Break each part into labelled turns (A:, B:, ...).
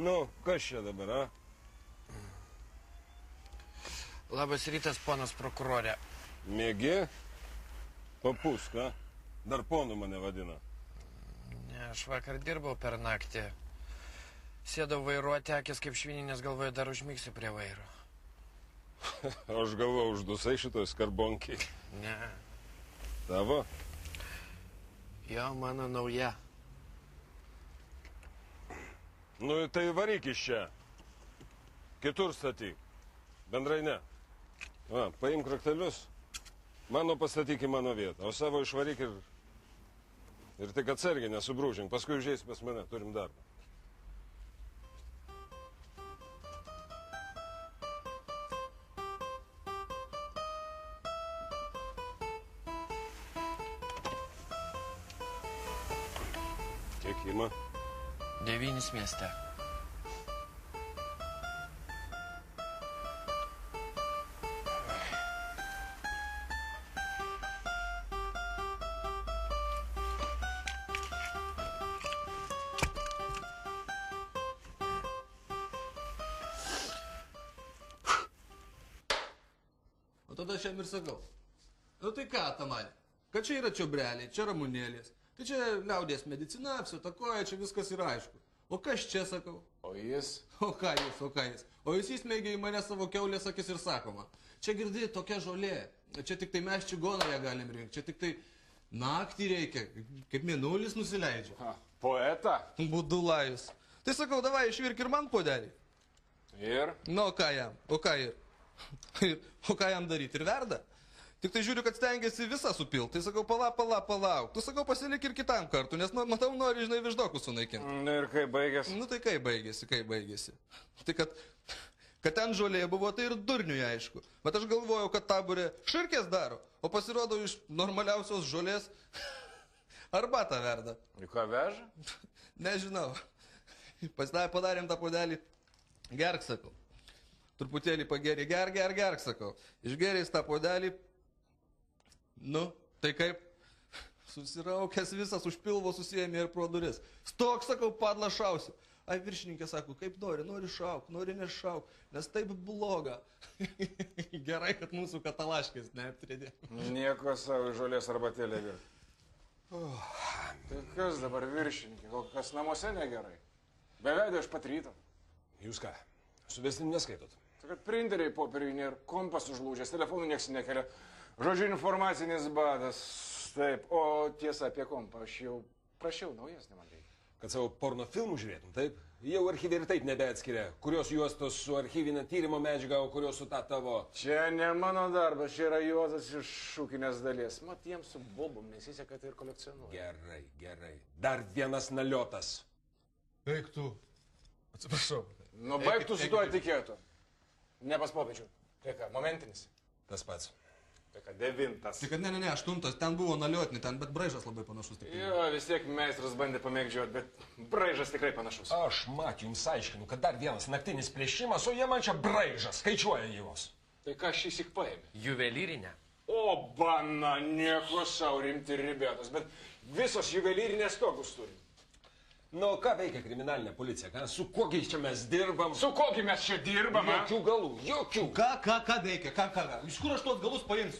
A: Nu, kas čia dabar, a?
B: Labas rytas, ponas prokurorė.
A: Mėgi? Papusk, a? Dar ponu mane vadina.
B: Ne, aš vakar dirbau per naktį. Sėdau vairuoti, akis kaip švininės, galvoju, dar užmigsiu prie vairo.
A: Aš galvoju, uždusai šitoj skarbonkiai.
B: Ne.
A: Tavo?
B: Jo, mano nauja.
A: Nu, tai varyk iš čia. Kitur statyk. Bendrai ne. Va, paimk raktelius. Mano pastatyk į mano vietą, o savo išvaryk ir tik atsargiai nesubrūžink. Paskui užeisi pas mane, turim darbą. Kiek ima?
B: 9 mieste.
C: O tada aš jam ir sakau. Nu tai ką, Tamanė? Kad čia yra čiobreliai, čia ramunėlės. Tai čia liaudies medicina, apsitakoja, čia viskas yra aišku. O kas čia, sakau?
D: O jis?
C: O ką jis? O jis įsmeigia į mane savo kiaulės akis ir sakoma. Čia girdi tokia žolė. Čia tik tai mes čigoną ją galim rinkti. Čia tik tai naktį reikia. Kaip mėnulis nusileidžia.
D: Ha, poeta?
C: Budulajus. Tai sakau, davai išvirk ir man puodelį.
D: Ir?
C: Nu, o ką jam? O ką ir? O ką jam daryti? Ir verda? Tik tai žiūriu, kad stengiasi visą supilt. Tai sakau, palauk. Tu sakau, pasilik ir kitam kartu, nes matau, nori, žinai, viždokus sunaikinti.
D: Nu ir kaip baigėsi?
C: Nu tai kaip baigėsi. Tai kad ten žolė buvo, tai ir durniui aišku. Bet aš galvojau, kad taburė širkės daro, o pasirodo iš normaliausios žolės arbatą verda.
D: Ir ką veža?
C: Nežinau. Padarėm tą puodelį. Gerk, sakau. Truputėlį pagėrė, gerk, sakau. Išgėrėjęs tą puodelį. Nu, tai kaip? Susiraukęs visas už pilvo susijėmė ir pro duris. Stok, sakau, padla šausiu. Ai, viršininkė sako, kaip nori šauk, nori nešauk, nes taip bloga. Gerai, kad mūsų katalaškės neaptrėdė.
D: Nieko savo žolės arbatėlė virk. Tai kas dabar viršininkė? Gal kas namuose negerai? Beveidė iš pat ryto.
A: Jūs ką, suvestim neskaitot?
D: Tai kad printeriai popieriai nėra, kompas užlūžęs, telefonų nieks nekelia. Žodžiu, informacinis badas. Taip, o tiesa apie kompą, aš jau prašiau, naujesnį man reikia.
A: Kad savo porno filmų žiūrėtum, taip? Jau archyvai ir taip nebeatskiria, kurios juostos su archyvinė tyrimo medžiaga, o kurios su ta tavo.
D: Čia ne mano darbas, čia yra juozas iš šūkinės dalies. Mat, jiems su bobom nesiseka, tai ir kolekcionuoja.
A: Gerai. Dar vienas naliotas.
C: Eik tu. Atsiprašau.
D: Nu, baig tu su tuo etiketu. Ne pas popiečių. Tai ką, momentinis?
A: Tas pats.
D: Tai ką, 9.
C: Tai kad ne, 8, ten buvo naliotinį, ten, bet braižas labai panašus.
D: Jo, vis tiek meistras bandė pamėgdžioti, bet braižas tikrai panašus.
A: Aš, Mat, jums aiškinu, kad dar vienas naktinis plėšimas, o jie man čia braižas, skaičiuoja juos.
D: Tai ką šįsyk paėmė?
B: Juvelyrinė.
D: O, bana, nieko sau rimti ribėtos, bet visos juvelyrinės togus turi.
A: Nu, ką veikia kriminalinė policija, ką? Su kokiais čia mes dirbam?
D: Su kogi mes čia dirbam, a?
A: Jokių galų, jokių.
C: Ką veikia, ką? Iš kur aš tuos galus paimsiu?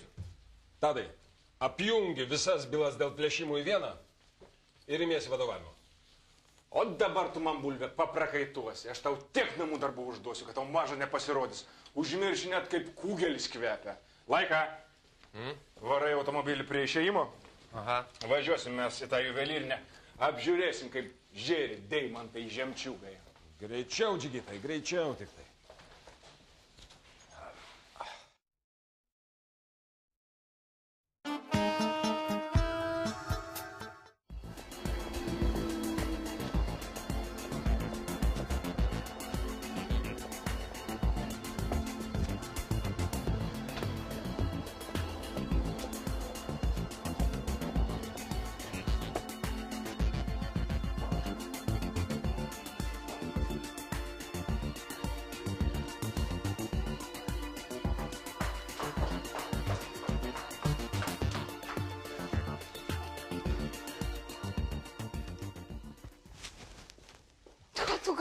A: Tadai, apjungi visas bylas dėl plėšimų į vieną ir imiesi vadovavimo.
D: O dabar tu man bulvę paprakaituosi, aš tau tiek namų darbų užduosiu, kad tau maža nepasirodys. Užmirši net kaip kūgelis kvepia. Laika, varai automobilį prie išėjimo.
B: Aha.
D: Važiuosim mes į tą juvelyrinę. Apžiūrėsim, kaip žėri deimantai žemčiugai.
A: Greičiau, džigitai, greičiau tik tai.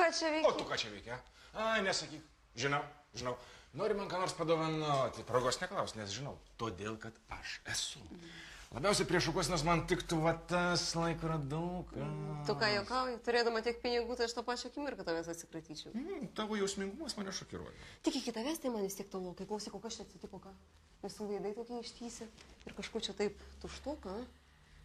E: ką čia
D: O
E: veikia?
D: tu ką čia veikia? Ai, nesakyk. Žinau. Nori man ką nors padovanoti. Progos neklaus, nes žinau. Todėl, kad aš esu. Labiausiai prieš šukuosinas man tiktų va tas laikrodukas.
E: Tu ką juokauji? Turėdama tiek pinigų, tai aš tą pačią akimirką tavęs atsikratyčiau.
D: Tavo jausmingumas mane šokiruoja.
E: Tik iki tavęs tai man vis tiek tolokai. Klausyk, o kas čia atsitiko, ką? Visų veidai tokie ištysė ir kažkur čia taip tuštoka.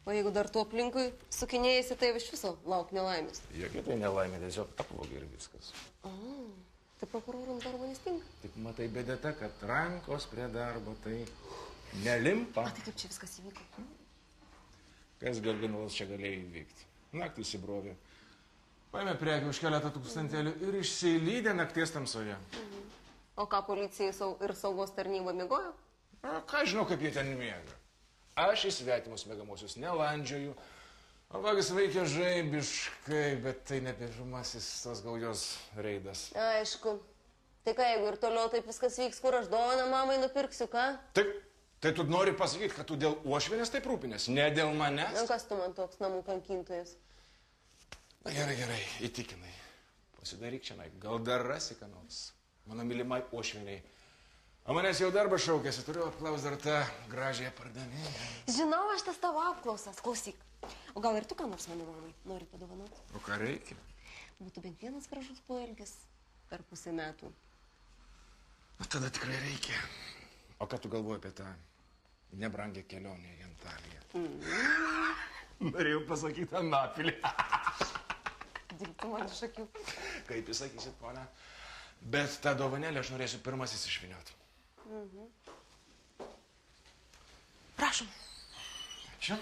E: O jeigu dar tu aplinkui sukinėjasi, tai iš viso lauk nelaimės.
D: Jokia tai nelaimė, tiesiog apvogė ir viskas.
E: Tai prokurorams darbo nestinga.
D: Tik matai bėda ta, kad rankos prie darbo tai nelimpa.
E: Tai kaip čia viskas įvyko?
D: Kas garganalas čia galėjo įvykti? Naktį įsibrovė. Paėmė prekių už keletą tūkstantėlių ir išsilydė nakties tamsoje.
E: O ką policijai ir saugos tarnyba miegojo?
D: Ką žinau, kaip jie ten miega. Aš į svetimus miegamosius nelandžioju. O vagis veikia žaibiškai, bet tai ne pirmasis tos gaujos reidas.
E: Aišku. Tai ką, jeigu ir toliau taip viskas vyks, kur aš dovaną mamai nupirksiu, ką?
D: Taip, tai tu nori pasakyti, kad tu dėl uošvienės taip rūpinės, ne dėl manęs?
E: Na, kas tu man toks namų kankintojas?
D: Na gerai, įtikinai. Pasidaryk čia, gal dar rasi ką nors. Mano mylimai uošvieniai. O manęs jau darbas šaukėsi, turiu apklaus dar tą gražią pardavėją.
E: Žinau, aš tas tavo apklausas, klausyk. O gal ir tu ką nors mano mamai nori padovanoti?
D: O ką reikia?
E: Būtų bent vienas gražus poelgis per pusę metų.
D: O tada tikrai reikia. O ką tu galvoji apie tą nebrangę kelionę į Antaliją? Norėjau pasakyti Anapilį.
E: Dirbti man iš akių.
D: Kaip jūs sakysit, ponia? Bet tą dovanėlę aš norėsiu pirmasis išvinioti.
E: Prašom.
D: Čia?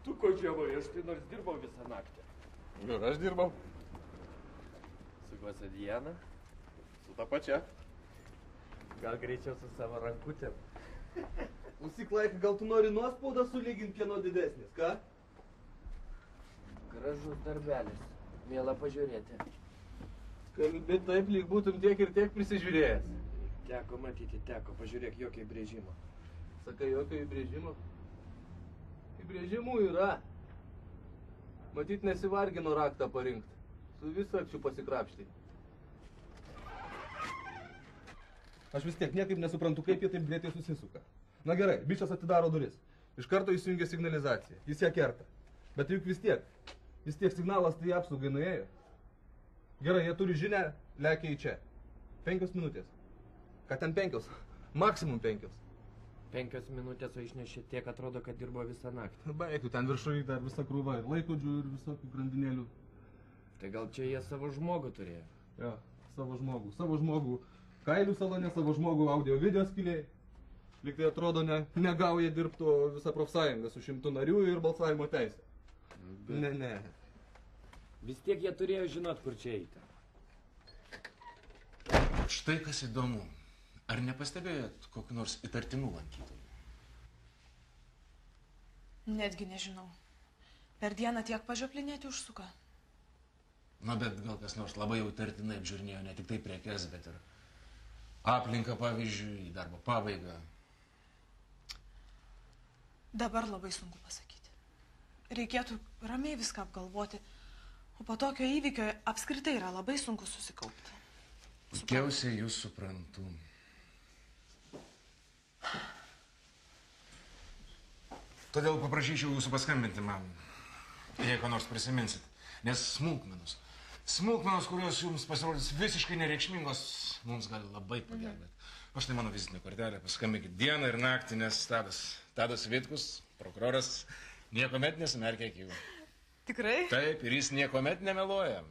B: Tu ko džiavoji, aš tai nors dirbau visą naktį.
A: Ir aš dirbau.
B: Su Gosa Diana, su ta pačia. Gal greičiau su savo rankutėm.
C: Klausyk, gal tu nori nuospaudą sulyginti, kieno didesnis, ką?
B: Gražus darbelis. Mėla pažiūrėti.
C: Kalbi taip, lyg būtum tiek ir tiek prisižiūrėjęs.
B: Teko matyti, pažiūrėk, jokio įbrėžimo.
C: Sakai, jokio įbrėžimo? Įbrėžimų yra. Matyt, nesivargino raktą parinkti. Su visakčiu pasikrapštį. Aš vis tiek niekaip nesuprantu, kaip jie taip greitai susisuka. Na gerai, bičias atidaro duris. Iš karto įsijungia signalizacija. Jis ją kerta. Bet juk vis tiek signalas tai apsaugai nuėjo. Gerai, jie turi žinią, lekia į čia. 5 minutės. Ką ten 5? Maksimum 5.
B: 5 minutės, o išnešė tiek, atrodo, kad dirbo visą naktį.
C: Baigtų, ten viršuje dar visa krūva ir laikrodžių ir visokių grandinėlių.
B: Tai gal čia jie savo žmogų turėjo?
C: Jo, savo žmogų. Kailių salone, savo žmogų audio video skiliai. Lyg tai atrodo negauja dirbto visą profsąjungą su 100 narių ir balsavimo teisė. Ne.
B: Vis tiek jie turėjo žinot, kur čia eiti.
D: Štai kas įdomu. Ar nepastebėjot kokių nors įtartinų lankytojų?
F: Netgi nežinau. Per dieną tiek pažioplinėti užsuka.
D: Na, bet gal kas nors labai jau įtartinai apžiūrinėjo ne tik tai prekes, bet ir aplinką, pavyzdžiui, į darbo pabaigą.
F: Dabar labai sunku pasakyti. Reikėtų ramiai viską apgalvoti, o po tokio įvykio apskritai yra labai sunku susikaupti.
D: Puikiausiai jūs suprantu. Todėl paprašyčiau jūsų paskambinti man, jei ką nors prisiminsit. Nes smulkmenos, kurios jums pasirodys visiškai nereikšmingos, mums gali labai pagelbėti. O štai mano vizitinė kortelė, paskambinkit dieną ir naktį, nes Tadas Vitkus, prokuroras, niekuomet nesimerkia akių.
F: Tikrai?
D: Taip, ir jis niekuomet nemeluoja.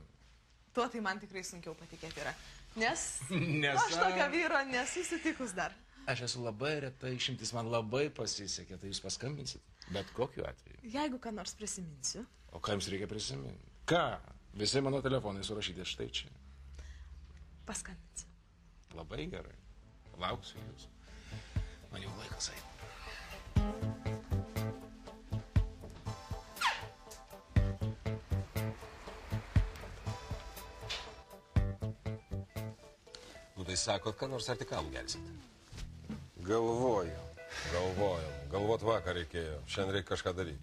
F: Tuo tai man tikrai sunkiau patikėti yra. Nes
D: Nes
F: aš tokio vyro nesusitikus dar.
D: Aš esu labai retai išimtis, man labai pasisekė, tai jūs paskambinsit, bet kokiu atveju.
F: Jeigu ką nors prisiminsiu.
D: O ką jums reikia prisiminti? Ką? Visi mano telefonai surašyti štai čia.
F: Paskambinsiu.
D: Labai gerai. Lauksiu jūsų. Man jau laikas eiti.
A: tai sakot, ką nors ar tik kam gelsit?
D: Galvoju.
A: Galvojam. Galvot vakar reikėjo. Šiandien reikia kažką daryti.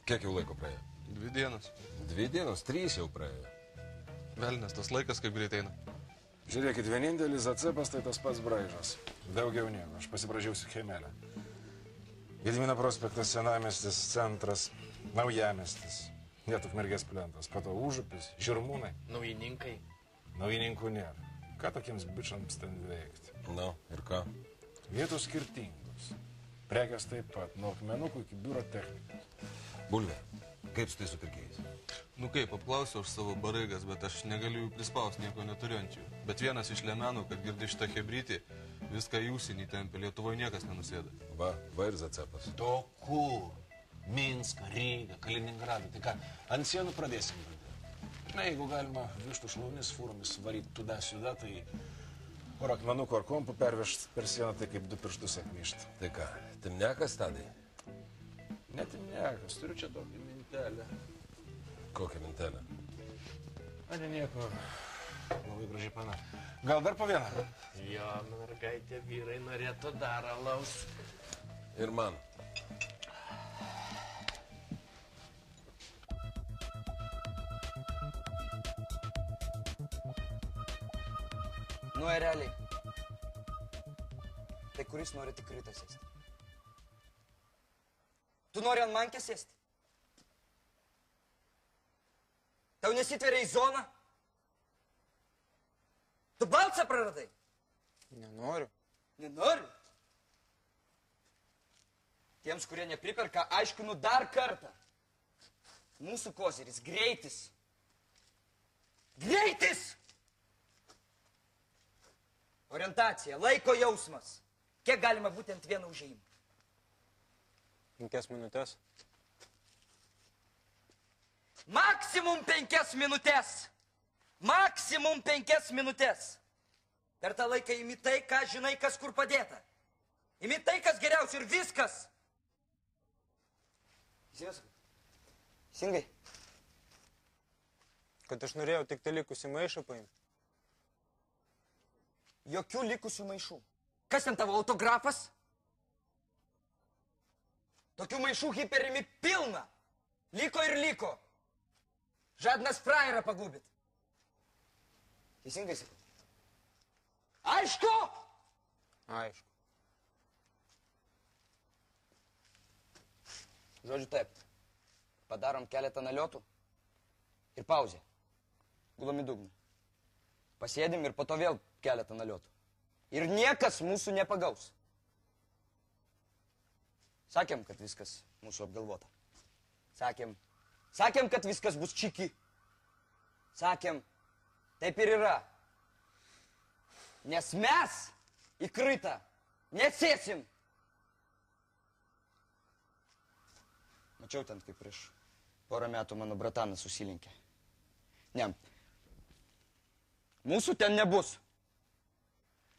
A: Kiek jau laiko praėjo?
C: 2 dienas.
A: 2 dienos, 3 jau praėjo.
C: Velnes, tas laikas kaip greit eina.
D: Žiūrėkit, vienintelis atcepas tai tas pats braižas. Daugiau nieko, aš pasibražiausi Chemelę. Gedimino prospektas, Senamiestis, centras, Naujamiestis, net Ukmergės plentas, po to Užupis, Žirmūnai.
B: Naujininkai.
D: Naujininkų nėra. Ką tokiems bičiams ten veikti?
A: Nu, ir ką?
D: Vietos skirtingos. Prekės taip pat, nuo akmenukų iki biuro technikos.
A: Bulvė, kaip su tai supirkėjais?
C: Nu kaip, apklausiau aš savo baraigas, bet aš negaliu jų prispaust, nieko neturiu ant jų. Bet vienas iš lemenų, kad girdi šitą hebrytį, viską į užsienį tempė, Lietuvoje niekas nenusėda.
A: Va ir zacepas.
G: To kur? Minską, Rygą, Kaliningradą. Tai ką, ant sienų pradėsim. Na, jeigu galima vištų šlaunis fūromis varyti tuda siuda, tai...
D: Ar akmenukų ar kompų pervežt per sieną, tai kaip 2 pirštus atmišti.
A: Tai ką, Timnekas tadai?
D: Net niekas, turiu čia tokį mintelę.
A: Kokią mintelę?
G: Ane nieko, labai gražiai pana. Gal dar po vieną?
B: Jo, mergaitė, vyrai norėtų dar alaus.
A: Ir man.
H: Nu, realiai. Tai kuris nori tikrai tas sėsti? Tu nori ant mankės sėsti? Tau nesitveria į zoną? Tu balsą praradai?
I: Nenoriu.
H: Nenoriu? Tiems, kurie nepriperka, aiškinu dar kartą. Mūsų koziris, greitis. Greitis! Orientacija, laiko jausmas. Kiek galima būti ant vieno užėjimo?
I: 5 minutės.
H: Maksimum 5 minutės. Maksimum 5 minutės. Per tą laiką imi tai, ką žinai, kas kur padėta. Imi tai, kas geriausia ir viskas.
I: Teisingai. Kad aš norėjau tik tai likusį maišą paimti.
H: Jokių likusių maišų. Kas ten tavo autografas? Tokių maišų hiperimi pilna. Liko ir liko. Žadnas frajerą pagubit. Teisingai sakau. Aišku?
I: Aišku.
H: Žodžiu taip. Padarom keletą naliotų ir pauzę. Gulam į dugną. Pasėdim ir po to vėl keletą naliotų. Ir niekas mūsų nepagaus. Sakėm, kad viskas mūsų apgalvota. Sakėm, kad viskas bus čiki. Sakėm, taip ir yra. Nes mes į kritą nesėsim. Mačiau ten, kaip prieš porą metų mano bratanas susilinkė. Ne. Mūsų ten nebus.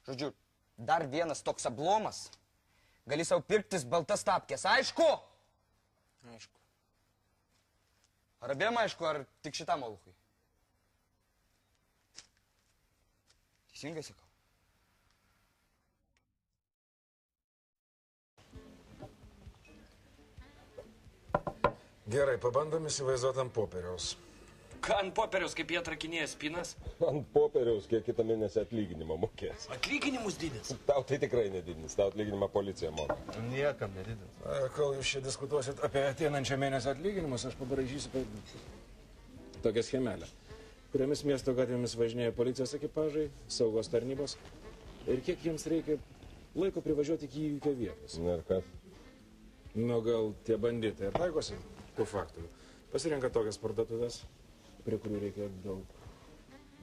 H: Žodžiu, dar vienas toks ablomas gali savo pirktis baltas tapkės. Aišku?
I: Aišku.
H: Ar abiem aišku, ar tik šitam olukui? Teisingai sakau.
D: Gerai, pabandom įsivaizduoti ant popieriaus.
B: Ką ant popieriaus, kaip jie atrakinėja spinas?
A: Ant popieriaus, kiek kitą mėnesį atlyginimą mokės.
B: Atlyginimus didins.
A: Tau tai tikrai nedidins, tau atlyginimą policija moka.
C: Niekam nedidins.
D: Kol jūs čia diskutuosit apie ateinančią mėnesio atlyginimus, aš pabraižysiu tokią schemelę, kuriomis miesto gatvėmis važinėja policijos ekipažai, saugos tarnybos ir kiek jiems reikia laiko privažiuoti iki įvykio vietos.
A: Na ir kas?
D: Nu, gal tie banditai ir taikosi tų faktų. Pasirenka tokias parduotuvės, prie kurių reikia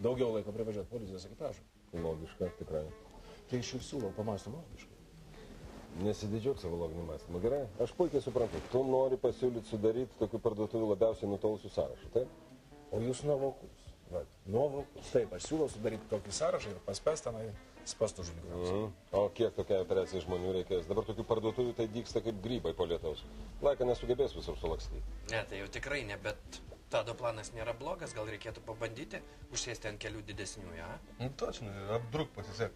D: daugiau laiko privažiuoti policijos ekipažą.
A: Logiška, tikrai.
D: Tai aš ir siūlau pamąstyti logiškai.
A: Nesididžiuok savo loginiu mąstymu, gerai? Aš puikiai suprantu, tu nori pasiūlyti sudaryti tokių parduotuvių labiausiai nutolusių sąrašų, taip?
D: O jūs nuovokus. Nuovokus. Taip, aš siūlau sudaryti tokį sąrašą ir paspęs tenai spastų žudikams.
A: O kiek tokiai operacijai žmonių reikės? Dabar tokių parduotuvių tai dygsta kaip grybai po lietaus. Laika nesugebės visur sulakstyti.
B: Ne, tai jau tikrai ne, bet Tado planas nėra blogas, gal reikėtų pabandyti užsėsti ant kelių didesnių, ja?
A: Nu, точно, apdruk pasiseks.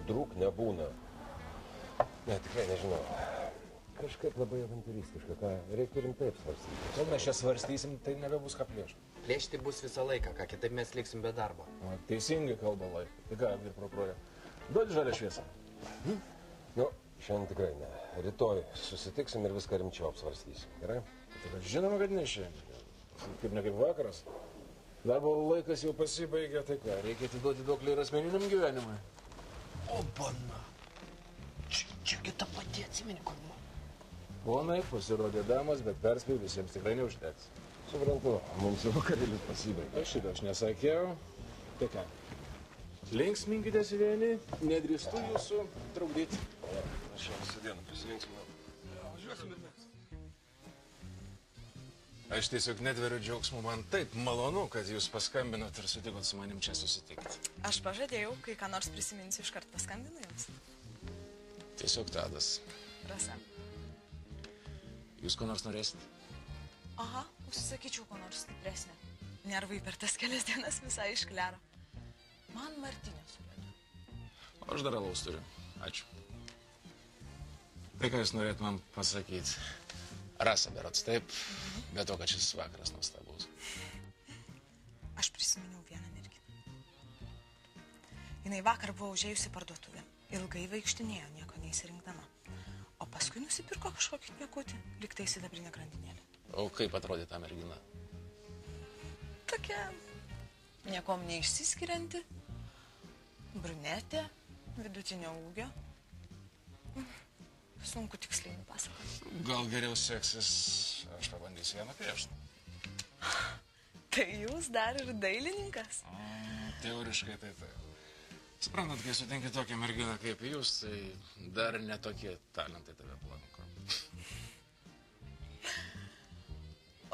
A: Druk nebūna. Ne, tikrai nežinau. Kažkaip labai avantūristiška, ką reiktų rimtai apsvarstyti.
G: Kol mes čia svarstysim, tai nebebus ką plėšti.
B: Plėšti bus visą laiką, ką kitaip mes liksim be darbo.
G: Teisingai kalba laiką. Tai ką, vyr prokurorė? Duodi žalią šviesą.
A: Nu, šiandien tikrai ne. Rytoj susitiksim ir viską rimčiau apsvarstysim. Gerai?
G: Tai žinoma, kad ne šiandien. Kaip ne kaip vakaras. Darbo laikas jau pasibaigė, tai ką, reikia atiduoti duoklį ir asmeniniam gyvenimui.
B: O, bana. Čia kita pati atsimeni, kur buvo.
G: Ponai, pasirodė damas, bet perspėjau, visiems tikrai neužteks.
A: Suprantu, mums jau vakarėlis pasibaigė.
G: Aš šitą aš nesakiau. Tai ką, linksminkitės vieni, nedrįstu jūsų trukdyti.
A: Aš jau visą dieną prisilinksminau. Važiuosim ir mes.
G: Aš tiesiog netveriu džiaugsmu, man taip malonu, kad jūs paskambinot ir sutikot su manim čia susitikti.
F: Aš pažadėjau, kai ką nors prisiminsiu, iškart paskambinu jums.
G: Tiesiog Tadas.
F: Rasa.
G: Jūs ko nors norėsit?
F: Aha, užsisakyčiau ko nors stipresnė. Nervai per tas kelias dienas visai išklero. Man Martinė su ledu.
G: O aš dar alaus turiu. Ačiū. Tai ką jūs norėt man pasakyti? Rasa berods, taip, bet to, kad šis vakaras nuostabus.
F: Aš prisiminiau vieną merginą. Jinai vakar buvo užėjusi parduotuvę. Ilgai vaikštinėjo, nieko neįsirinkdama. O paskui nusipirko kažkokį niekutį, lyg tai sidabrinę grandinėlę.
G: O kaip atrodė ta mergina?
F: Tokia niekom neišsiskirianti, brunetė, vidutinio ūgio. Sunku tiksliai nupasakoti.
G: Gal geriau seksis, aš pabandysiu ją nupiešti.
F: Tai jūs dar ir dailininkas?
G: Teoriškai tai taip. Suprantat, kai sutinki tokią merginą kaip jūs, tai dar netokie talentai tave aplanko.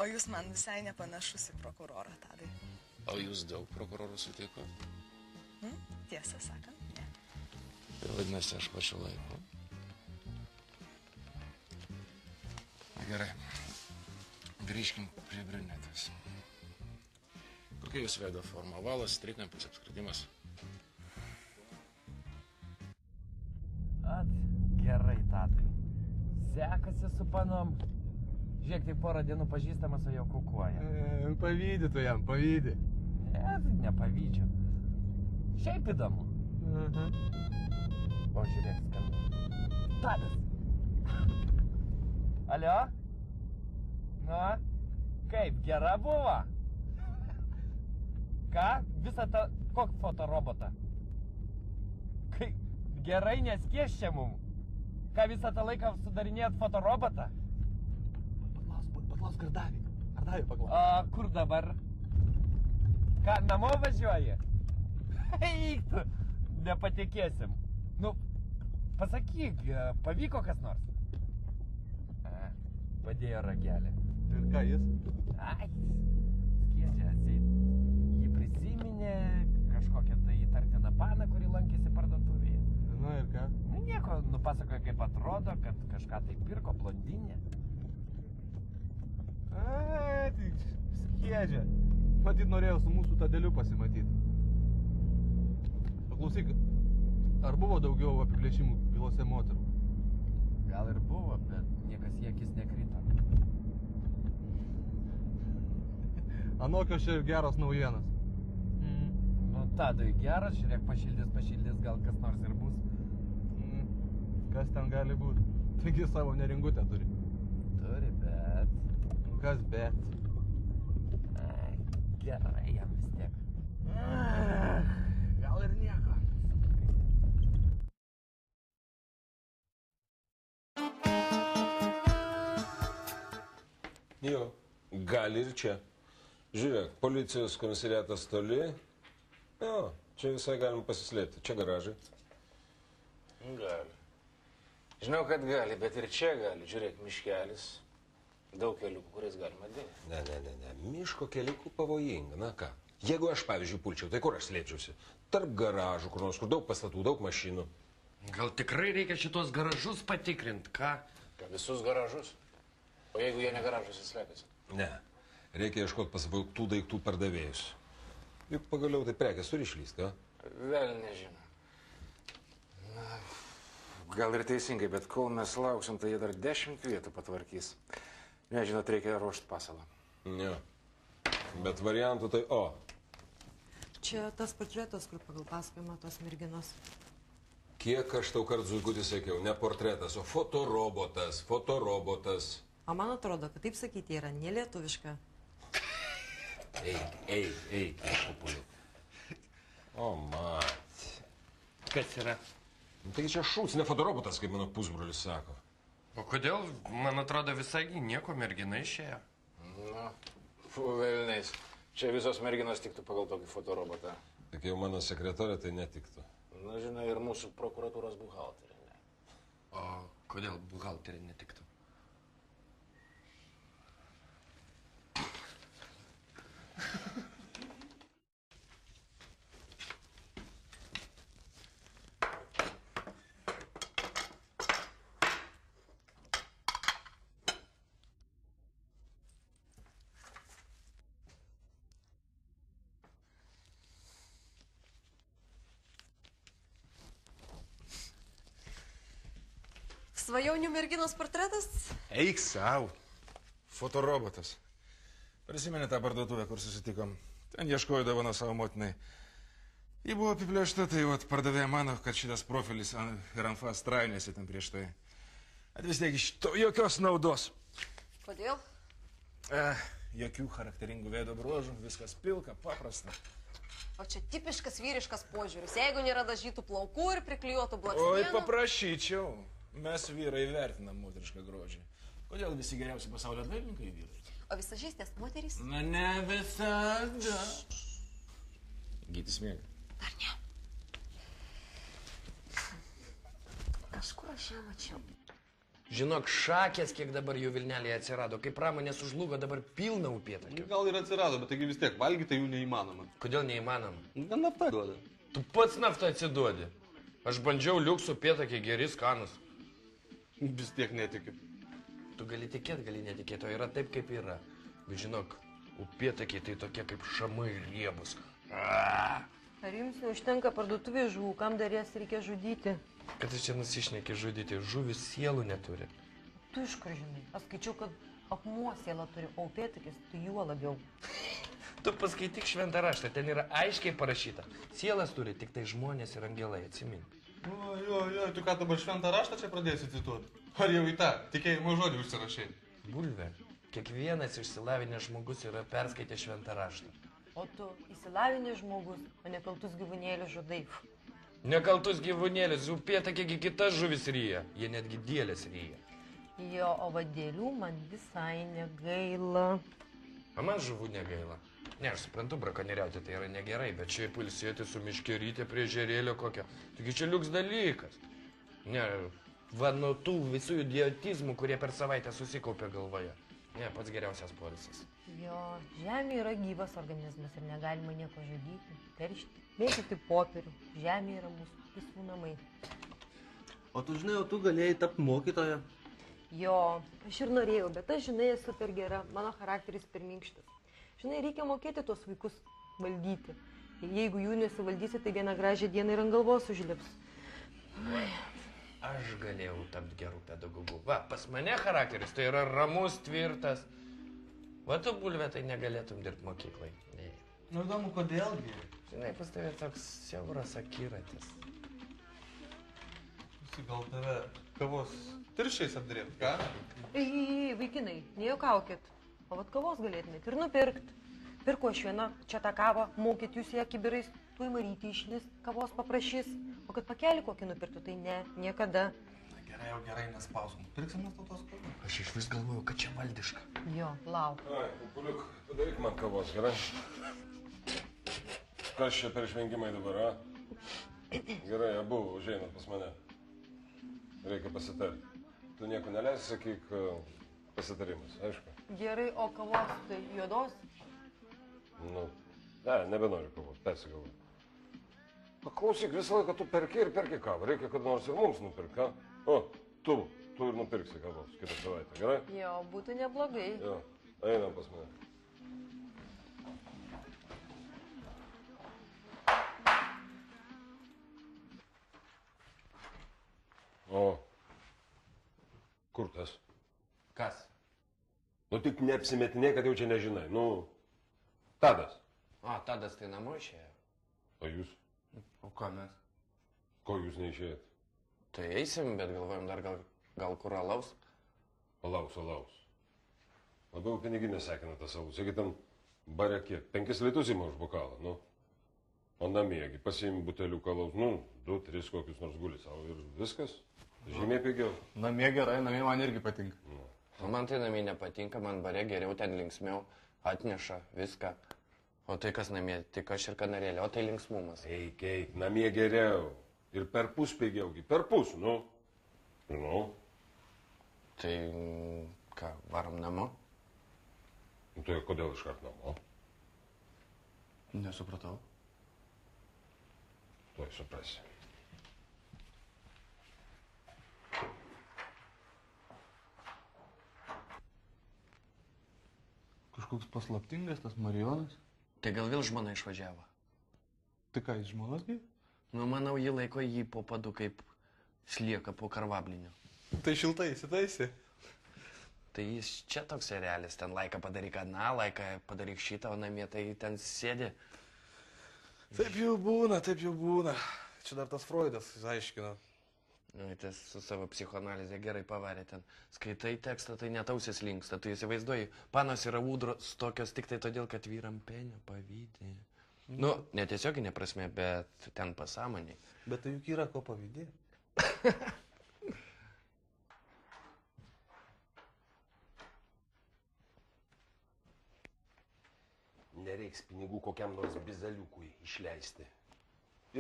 F: O jūs man visai nepanašus į prokurorą, Tadai.
G: O jūs daug prokurorų sutikot?
F: Tiesą sakant, ne.
G: Tai vadinasi, aš pačiu laiku. Na gerai. Grįžkim prie brunetės. Kokia jūs veido forma? Ovalas, trikampis, apskritimas?
B: Gerai, Tadai. Sekasi su panom. Žiūrėk, tai porą dienų pažįstamas, o jau kukuoja.
C: Pavydi tu jam, pavydi.
B: Ne, nepavydžiu. Šiaip įdomu. O žiūrėk, skambina. Tadas. Alio? Na, kaip, gera buvo? Ką? Visą tą... Kokį fotorobotą? Kaip, gerai neskies čia mum? Ką visą tą laiką sudarinėjot fotorobotą?
C: Paklausk, ar davė paklausk.
B: O kur dabar? Ką, namo važiuoji? Eik tu, nepatikėsim. Nu, pasakyk, pavyko kas nors? Padėjo ragelį.
C: Ir ką jis?
B: Ai, skiedžia atseit. Jį prisiminė kažkokią tai įtartiną paną, kuri lankėsi parduotuvėje.
C: Na ir ką?
B: Nu, nieko, nupasakoja, kaip atrodo, kad kažką tai pirko, blondinė.
C: Ai, tai skiedžia. Matyt, norėjau su mūsų Tadeliu pasimatyti. Paklausyk, ar buvo daugiau apiplėšimų bylose moterų?
B: Gal ir buvo, bet niekas į akis nekrito.
C: Anokios čia geros naujienos.
B: Nu, Tadui geras, žiūrėk, pašildys, gal kas nors ir bus.
C: Kas ten gali būti? Taigi savo neringutę turi.
B: Turi, bet...
C: Kas bet?
B: Ai, gerai jam vis tiek.
C: Gal ir nieko.
A: Jo, gali ir čia. Žiūrėk, policijos komisariatas toli. Jo, čia visai galim pasislėpti. Čia garažai.
G: Gali. Žinau, kad gali, bet ir čia gali. Žiūrėk, miškelis. Daug keliukų, kuriais galima dėti.
A: Ne. Miško keliukų pavojinga. Na ką? Jeigu aš, pavyzdžiui, pulčiau, tai kur aš slėpčiausi? Tarp garažų, kur nors, kur daug pastatų, daug mašinų.
B: Gal tikrai reikia šitos garažus patikrinti, ką?
G: Visus garažus. O jeigu jie ne garažuose slepiasi?
A: Ne. Reikia ieškoti pasvaigtų daiktų pardavėjus. Juk pagaliau tai prekės turi išlysti, ką?
D: Vėl nežinau. Na, gal ir teisingai, bet kol mes lauksim, tai jie dar 10 vietų patvarkys. Nežinot, reikia ruošti pasalą.
A: Ne. Bet variantų tai o.
E: Čia tas portretas, kur pagal pasakojimą tos merginos.
A: Kiek aš tau kart Zuikutį sakiau, ne portretas, o fotorobotas, fotorobotas.
E: O man atrodo, kad taip sakyti yra nelietuviška.
A: Eik, iškupuliu. O, mat.
B: Kas yra?
A: Tai čia šūs, ne fotorobotas, kaip mano pusbrolis sako.
B: O kodėl, man atrodo, visai nieko mergina išėjo?
D: Na, velniais. Čia visos merginos tiktų pagal tokį fotorobotą.
A: Tik jau mano sekretorė tai netiktų.
D: Na, žinai, ir mūsų prokuratūros buhalterė. Ne?
B: O kodėl buhalterė netiktų?
E: Svajonių merginos portretas?
D: Eik sau. Fotorobotas. Prisimeni tą parduotuvę, kur susitikom. Ten ieškoju dovaną savo motinai. Ji buvo apiplėšta, tai vat pardavė mano, kad šitas profilis ir anfa strainėsi ten prieš tai. Bet vis tiek iš to jokios naudos.
E: Kodėl?
D: Jokių charakteringų veido bruožų, viskas pilka, paprasta.
E: O čia tipiškas vyriškas požiūris. Jeigu nėra dažytų plaukų ir priklijuotų
D: Oi,
E: blakstienų...
D: paprašyčiau. Mes vyrai vertinam moterišką grožį. Kodėl visi geriausi pasaulio dailininkai vyrai?
E: O visažistės moterys?
D: Na, ne visada. Gytis miega.
E: Dar ne. Kažkur aš ją mačiau.
B: Žinok, šakės, kiek dabar jų Vilnelėje atsirado. Kai pramonė sužlugo, dabar pilna upėtakių.
C: Gal ir atsirado, bet taigi vis tiek valgyti jų neįmanoma.
B: Kodėl neįmanoma?
C: Gan nafta duoda.
B: Tu pats naftą atsiduodi. Aš bandžiau liuksų upėtakiai geri skanus.
C: Vis tiek netikiu.
B: Tu gali tikėti, gali netikėti, o yra taip, kaip yra. Bet žinok, upėtakiai tai tokie kaip šamai riebus.
E: Ar jums neužtenka parduotuvė žuvų, kam dar jas reikia žudyti?
B: Kad tu čia nusišneki žudyti, žuvis sielų neturi.
E: Tu iš kur žinai? Aš skaičiau, kad akmuo sielą turi, o upėtakis tai juo labiau.
B: Tu paskaityk šventą raštą, ten yra aiškiai parašyta. Sielas turi tik tai žmonės ir angelai, atsimink.
C: Jo, tu ką dabar šventą raštą čia pradėsi cituoti? Ar jau į tą tikėjimo žodį užsirašai?
B: Bulvė, kiekvienas išsilavinęs žmogus yra perskaitęs šventą raštą.
E: O tu įsilavinęs žmogus, o nekaltus gyvūnėlius žudai.
B: Nekaltus gyvūnėlius, upėtakiai kitas žuvis ryja, jie netgi dėlės ryja.
E: Jo, o vadėlių man visai negaila.
B: O man žuvų negaila. Ne, aš suprantu, brakonieriauti tai yra negerai, bet čia pulsėti su miškerytė prie žerėlio kokio. Taigi čia liuks dalykas. Ne, va nuo tų visų idiotizmų, kurie per savaitę susikaupė galvoje. Ne, pats geriausias poilsis.
E: Jo, žemė yra gyvas organizmas ir negalima nieko žudyti, teršti, mėtyti popierių. Žemė yra mūsų visų namai.
J: O tu žinai, o tu galėjai tapti mokytoja?
E: Jo, aš ir norėjau, bet aš, žinai, esu per gera, mano charakteris per minkštas. Žinai, reikia mokėti tuos vaikus valdyti. Jeigu jų nesivaldysi, tai vieną gražią dieną ir ant galvos užlips.
B: Aš galėjau tapti gerų pedagogų. Va, pas mane charakteris tai yra ramus, tvirtas. Va, tu bulvė tai negalėtum dirbti mokyklai. Ne.
J: Nu, įdomu, kodėlgi?
B: Žinai, pas tave toks siauras akiratis.
C: Gal tave kavos tirščiais apdrėt, ką?
E: Ei, vaikinai, nejuokaukit. O vat kavos galėtumėt ir nupirkt. Pirku aš viena čia tą kavą, mokyt jūs ją kibirais, tuoj Marytė išlis, kavos paprašys. O kad pakelį kokį nupirktų, tai ne, niekada.
C: Na gerai, jau gerai, nespausom. Pirksim mes tautos kavą.
B: Aš iš vis galvoju, kad čia valdiška.
E: Jo, lauk.
A: Ai, Pupuliuk, padaryk man kavos, gerai? Kas čia per išvengimai dabar, a? Gerai, abu užeinat pas mane. Reikia pasitarti. Tu nieko neleisi, sakyk, pasitarimas, aišku.
E: Gerai, o kavos tai juodos?
A: Nu, ne, nebenoriu kavos, persigalvoju. Paklausyk, visą laiką tu perki ir perki kavą. Reikia, kad nors ir mums nupirk, ką? O, tu ir nupirksi kavos kitą savaitę, gerai?
E: Jo, būtų neblogai.
A: Jo, einam pas mane. Kur tas?
B: Kas?
A: Nu tik neapsimetinė, kad jau čia nežinai. Nu, Tadas.
B: A, Tadas tai namo išėjo.
A: O jūs?
B: O ką mes?
A: Ko jūs neišėjot?
B: Tai eisim, bet galvojam dar gal kur alaus.
A: Alaus. Labiau piniginė sekina tas alus. Sakai, tam bare kiek? 5 litus ima už bokalą, nu. O namiegi, pasiimi buteliuką alaus, nu, 2-3 kokius nors guli savo ir viskas. Žymiai pigiau.
C: Namie gerai, namie man irgi patinka.
B: O man tai namie nepatinka, man bare geriau ten linksmiau, atneša viską. O tai kas namie, tik aš ir kanarėlė, o tai linksmumas.
A: Eik, namie geriau. Ir perpus pigiaugi, perpus, nu. Nu.
B: Tai ką, varom namo?
A: Nu, tai kodėl iškart namo?
C: Nesupratau.
A: Tuoj suprasi.
C: Kažkoks paslaptingas tas Marijonas.
B: Tai gal vėl žmona išvažiavo?
C: Tai ką, jis žmonas gi?
B: Nu, manau, jį laiko jį po padu kaip slieka po karvabliniu.
C: Tai šiltai įsitaisi.
B: Tai jis čia toks realis, ten laiką padaryk aną, laiką padaryk šitą, o namie tai ten sėdi.
C: Taip jau būna. Čia dar tas Freudas aiškino.
B: Nu, tas su savo psichoanalizė gerai pavarė ten. Skaitai tekstą, tai netausis linksta, tu įsivaizduoji. Panos yra ūdros tokios tik tai todėl, kad vyram penio pavydė. Nu, netiesioginė prasme, bet ten pasąmoniai.
C: Bet tai juk yra ko pavydėti.
A: Nereiks pinigų kokiam nors bizaliukui išleisti.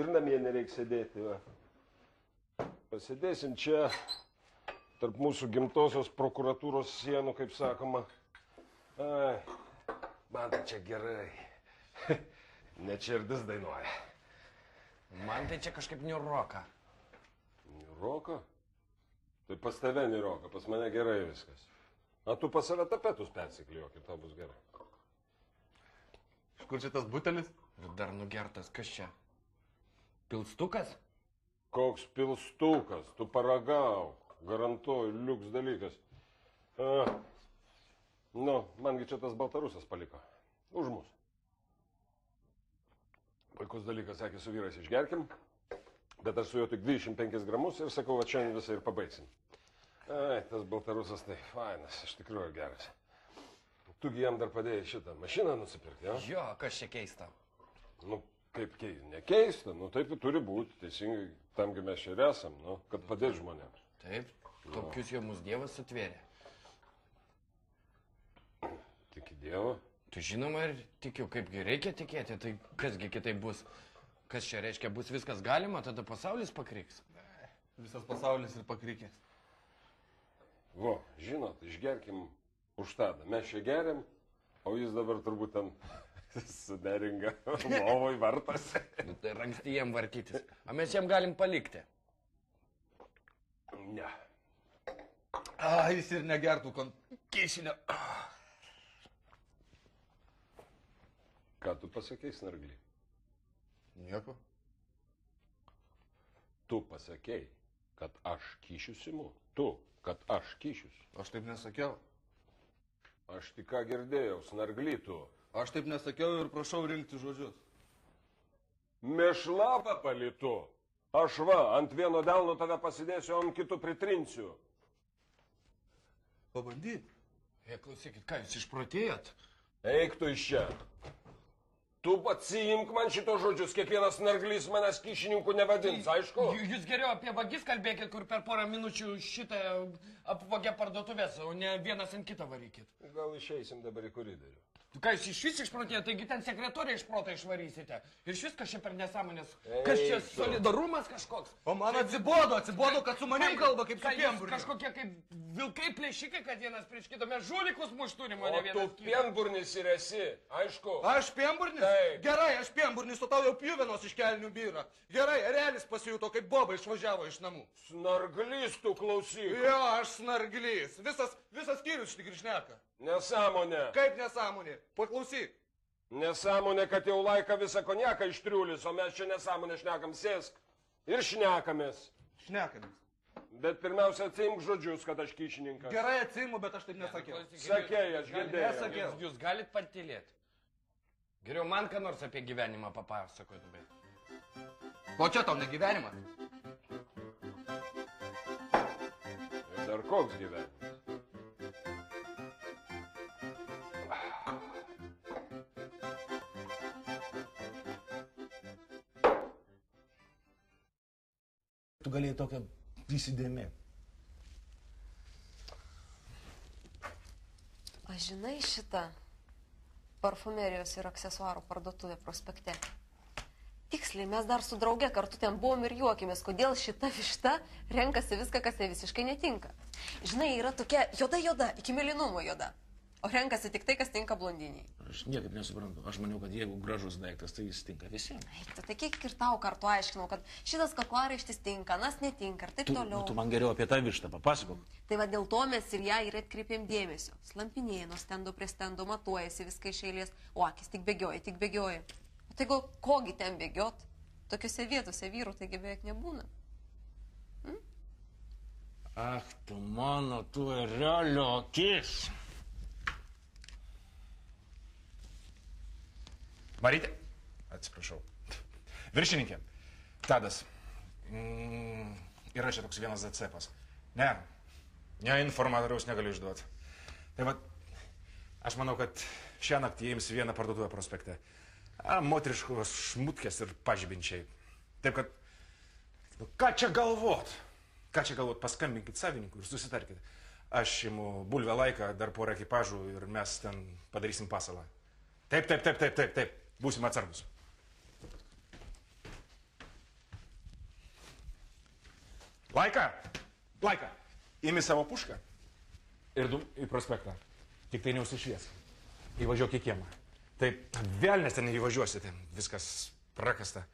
A: Ir namie nereiks sėdėti, va. Pasėdėsim čia, tarp mūsų gimtosios prokuratūros sienų, kaip sakoma. Ai, man tai čia gerai. Net širdis dainuoja.
B: Man tai čia kažkaip niuroka.
A: Niuroka? Tai pas tave niuroka, pas mane gerai viskas. A tu pas save tapetus persiklijuok ir tau bus gerai.
C: Iš kur čia tas butelis?
B: Ir dar nugertas, kas čia? Pilstukas?
A: Koks pilstukas, tu paragauk, garantuoju, liuks dalykas. Nu, mangi čia tas baltarusas paliko, už mus. Puikus dalykas, sakė, su vyrais išgerkim, bet aš su juo tik 25 gramus ir sakau, va šiandien visą ir pabaigsim. Ai, tas baltarusas tai fainas, iš tikrųjų geras. Tugi jam dar padėjai šitą mašiną nusipirkti, jo?
B: Jo, kas čia keista?
A: Nu, kaip nekeista, nu taip turi būti, teisingai, tamgi mes čia ir esam, nu, kad padėt žmonėms.
B: Taip, tokius jau mūsų Dievas sutvėrė.
A: Tiki Dievą?
B: Tu žinoma ir tikiu, kaipgi reikia tikėti, tai kasgi kitaip bus. Kas čia reiškia, bus viskas galima, tada pasaulis pakryks.
C: Visas pasaulis ir pakrykės.
A: Vo, žinot, išgerkim už Tadą. Mes čia geriam, o jis dabar turbūt ten su neringa lovoj vartasi.
B: Nu, tai anksti jiem vartytis. O mes jiem galim palikti.
A: Ne.
C: Jis ir negertų kišinio.
A: Ką tu pasakei, snarglį?
C: Nieko.
A: Tu pasakei, kad aš kyšius imu. Tu, kad aš kyšius.
C: Aš taip nesakiau.
A: Aš tik ką girdėjau, snarglį tu.
C: Aš taip nesakiau ir prašau rinkti žodžius.
A: Mėšlapą palitu. Aš va, ant vieno delno tave pasidėsiu, o ant kitų pritrinsiu.
C: Pabandyk.
B: Klausykit, ką jūs išprotėjot?
A: Eik tu iš čia. Tu atsiimk man šito žodžius, kiekvienas snarglys manęs kyšininku nevadins, aišku?
B: Jūs geriau apie vagis kalbėkit, kur per porą minučių šitą apvagę parduotuvės, o ne vienas ant kitą varykit.
A: Gal išeisim dabar į koridorių.
B: Ką jūs išvis išprotėjot, taigi ten sekretorį iš proto išvarysite. Ir šis kas čia per nesąmonės. Kas čia solidarumas kažkoks?
C: O man atsibodo, kad su manim kalba kaip su pienburniu.
B: Kažkokie kaip vilkai plėšikai, kad vienas prieš kitą. Mes žulikus muš turim, o ne vienas
A: kitą. O tu pienburnis ir esi, aišku.
C: Aš pienburnis?
A: Taip.
C: Gerai, aš pienburnis, o tau jau pjuvenos iš kelnių byra. Gerai, erelis pasijuto, kaip boba išvažiavo iš namų.
A: Snarglys tu klausyk.
C: Jo, aš snarglys. Visas skyrius tik ir šneka.
A: Nesąmonė.
C: Kaip nesąmonė? Paklausyk.
A: Nesąmonė, kad jau laiką visą konjaką ištriulis, o mes čia nesąmonę šnekam, sėsk. Ir šnekamės.
C: Šnekamės.
A: Bet pirmiausia, atsiimk žodžius, kad aš kyšininkas.
C: Gerai atsiimu, bet aš taip nesakiau.
A: Sakei, aš girdėjau.
C: Nesakiau.
B: Jūs galit patylėti? Geriau man ką nors apie gyvenimą papasakotumėt.
C: O čia tau negyvenimas.
A: Ir dar koks gyvenimas?
G: Tu galėjai tokią įsidėmėti.
E: O žinai šitą parfumerijos ir aksesuarų parduotuvę prospekte? Tiksliai, mes dar su drauge kartu ten buvom ir juokėmės, kodėl šita višta renkasi viską, kas jai visiškai netinka. Žinai, yra tokia juoda, iki mėlynumo juoda. O renkasi tik tai, kas tinka blondiniai.
G: Aš niekaip nesuprantu. Aš maniau, kad jeigu gražus daiktas, tai jis tinka visiems.
E: Tai kiek ir tau kartu aiškinau, kad šitas kaklaraištis tinka, nas netinka ir taip toliau.
G: Tu man geriau apie tą vištą papasakok.
E: Tai va dėl to mes ir ją ir atkreipėm dėmesio. Slampinėja nuo stendo prie stendo, matuojasi viską iš eilės, o akis tik bėgioja. O tai kogi ten bėgiot? Tokiose vietose vyrų taigi beveik nebūna.
G: Ach, tu mano, tu erelio akis.
D: Marytė. Atsiprašau. Viršininkė. Tadas. Yra čia toks vienas zacepas. Ne informatoriaus negaliu išduoti. Tai va, aš manau, kad šią naktį jiems vieną parduotuvę prospekte. Moteriškos šmutkės ir pažibinčiai. Taip kad, ką čia galvot? Paskambinkit savininkui ir susitarkit. Aš imu bulvę laiką, dar porą ekipažų ir mes ten padarysim pasalą. Taip. Būsim atsargus. Laika. Imi savo pušką ir dum į prospektą. Tik tai neusišvies. Įvažiuok į kiemą. Taip, velnės ten įvažiuosite. Viskas prakasta.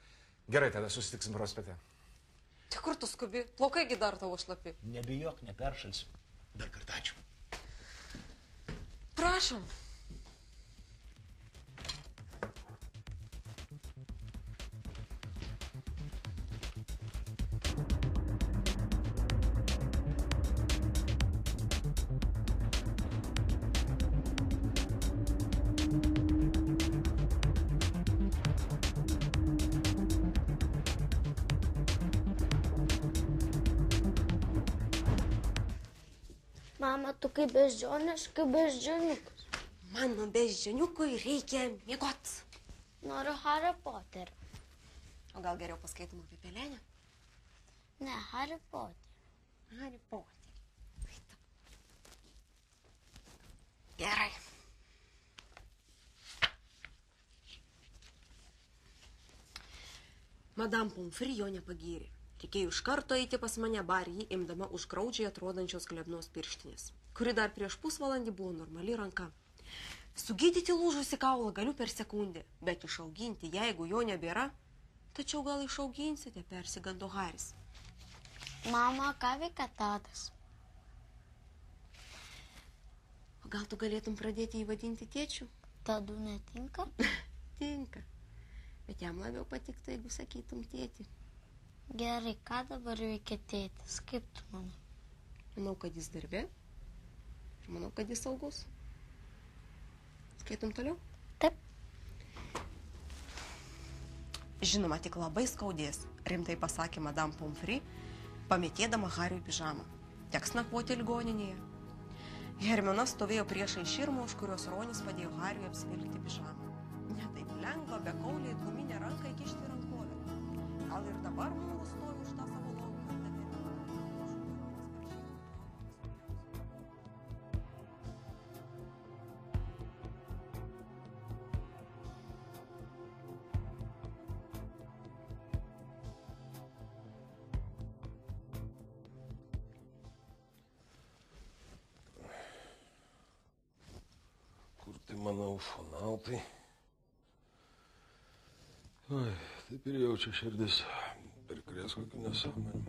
D: Gerai, tada susitiksim prospekte.
E: Tai kur tu skubi? Plaukaigi dar tavo šlapi.
G: Nebijok, neperšalsiu. Dar kartą ačiū.
E: Prašom.
K: Mama, tu kaip beždžioniukas.
E: Mano beždžioniukui reikia miegot.
K: Noriu Harry Potter.
E: O gal geriau paskaitom apie pelenę?
K: Ne, Harry Potter.
E: Harry Potter. Gerai. Madame Pomfrey jo nepagyrė. Reikėjo iš karto eiti pas mane barį, imdama už graudžiai atrodančios glebnos pirštinės, kuri dar prieš pusvalandį buvo normali ranka. Sugydyti lūžusi kaulą galiu per sekundę, bet išauginti, jeigu jo nebėra, tačiau gal išauginsite, persigando Haris.
K: Mama, ką veikia Tadas?
E: O gal tu galėtum pradėti jį vadinti tėčiu?
K: Tadu netinka?
E: Tinka. Bet jam labiau patiktų, jeigu sakytum tėtį.
K: Gerai, ką dabar veikia tėtis? Kaip tu manai?
E: Manau, kad jis darbe. Ir manau, kad jis saugus. Skaitom toliau?
K: Taip.
E: Žinoma, tik labai skaudės, rimtai pasakė Madame Pomfrey, pametėdama Hariui pižamą. Teks nakvoti ligoninėje. Hermiona stovėjo priešai širmą, už kurios Ronis padėjo Hariui apsivilkti pižamą. Ne taip lengva, be kauliai ir guminę ranką įkišti rankovę. Gal ir dabar mūsų stovi už tą savo logiką.
A: Kur tai mano ufonautai? Oi, taip ir jaučia širdis. Prikrės kokių nesąmonių.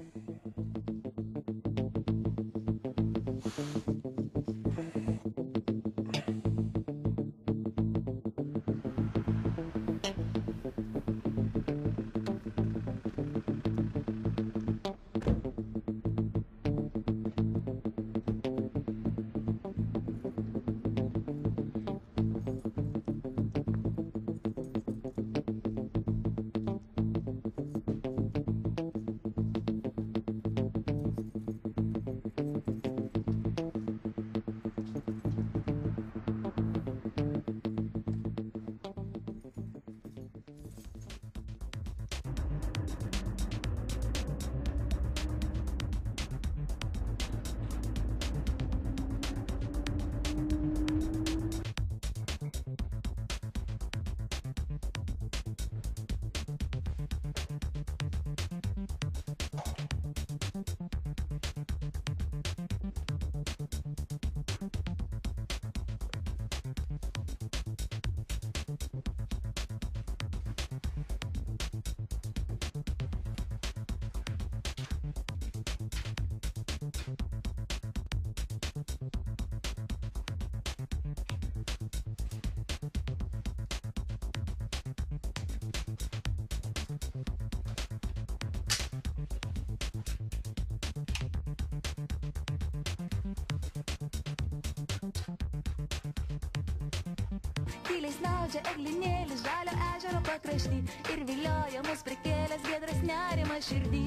L: tyliai snaudžia eglinėlis žalio ežero pakrašty ir vilioja mus prikėlęs giedras nerimas širdį.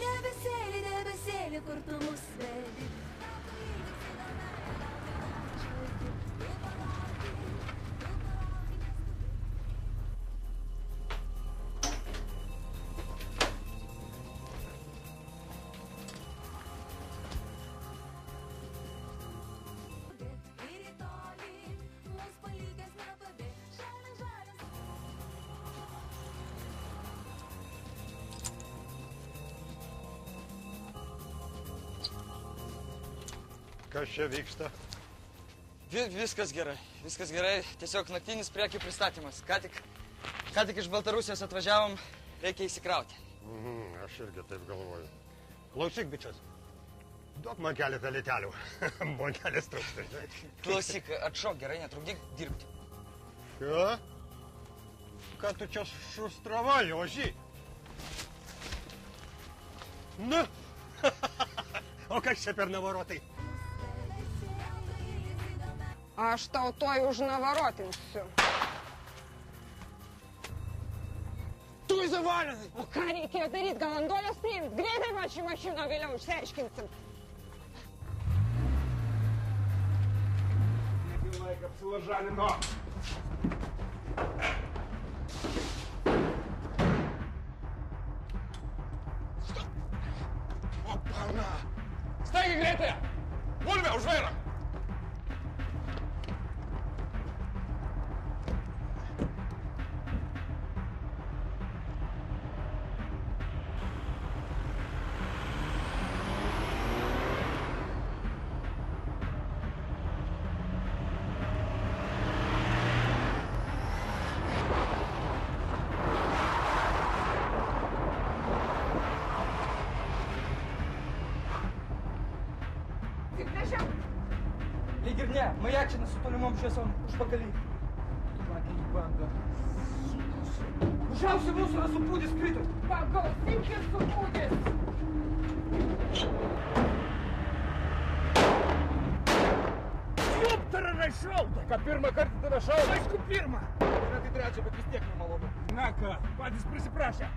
L: Debesėlį, debesėlį, kur tu mus vedi.
M: Kas čia vyksta?
H: Viskas gerai. Tiesiog naktinis prekių pristatymas. Ką tik iš Baltarusijos atvažiavom, reikia įsikrauti.
M: Aš irgi taip galvoju. Klausyk, bičias, duok man keletą litelių. Montelės trūksta, žinai.
H: Klausyk, atšok gerai, netrukdyk dirbti.
M: Ką? Ką tu čia šustravai, ožy? Nu? O kas čia per navarotai?
N: Aš tau toj užnavarotinsiu.
M: Tu įsivalinai!
N: O ką reikėjo daryti, gal Andolės priimt? Greitai man šį mašiną vėliau išsiaiškinsim.
D: Nepilnai, kaip apsilažanino.
M: Opana!
D: Staigiai greitai! Bulvė, už vairą!
H: Lyg ir ne, majačina su tolimom šviesom užpakalį. Lakį į bangą. Užausi mūsų supūdis krito.
N: Pagausinkis supūdis.
D: Juptara rašau! Ką pirmą kartą tave šau? Aišku, pirmą! Yra tai trečia, bet vis tiek nemalonu. Na ką, patys prisiprašė.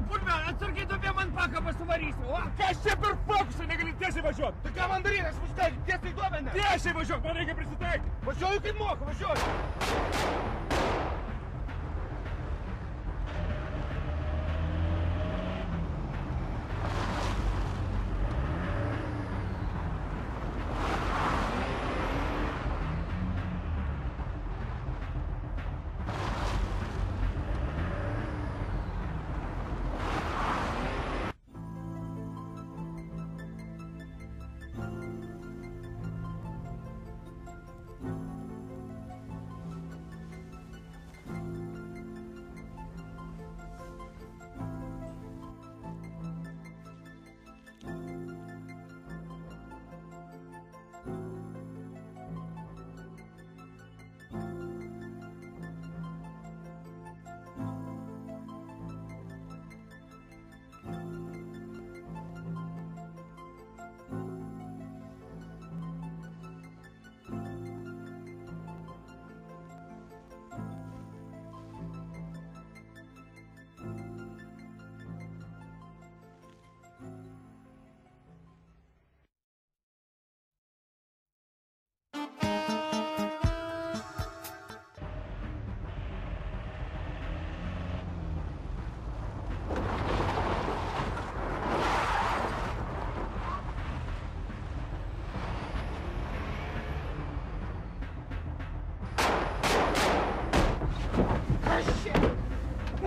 D: Bulve, atsargiai duobė man pakabą suvarysi, o? Kas čia per fokusą, negali tiesiai važiuot? Tai ką man daryti, aš važiuoju, tiesiai duobę, ne? Tiesiai važiuok, man reikia prisitaikyti. Važiuoju kaip moku, važiuoju.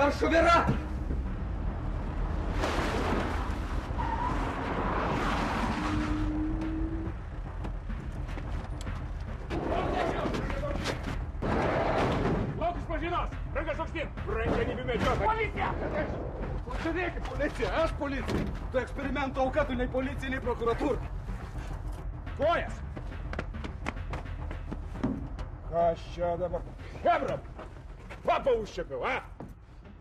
H: Ar šuvira?
D: Laukus pažinos! Rankas aukštyn! Rankenį medžiot! Policija!
O: Ko čia reikia, policija? Aš policija. Tu eksperimento auka, tu nei policija, nei prokuratūra.
D: Kojas! Kas čia dabar? Hebra! Papą užčiapiau, a?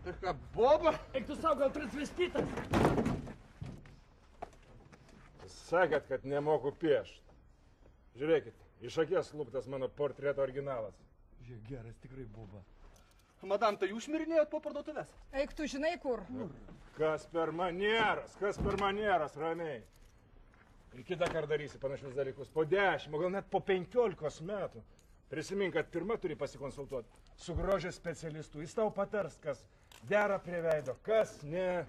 O: Tai ką, boba?
D: Eik tu savo, gal transvestitas? Sakėt, kad nemoku piešt. Žiūrėkit, iš akies luptas mano portreto originalas.
O: Žiūrėk, geras tikrai boba. Madam, tai jūs šmirinėjot po parduotuvės?
N: Eik, tu žinai kur.
D: Kas per manieras, ramiai. Ir kitą kartą darysi panašius dalykus. Po 10, o gal net po 15 metų. Prisimink, kad pirmą turi pasikonsultuoti su grožio specialistu. Jis tau patars, kas dera prie veido, kas ne.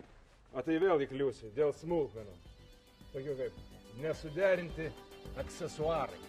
D: O tai vėl įkliūsi dėl smulkmenų. Tokių kaip nesuderinti aksesuarai.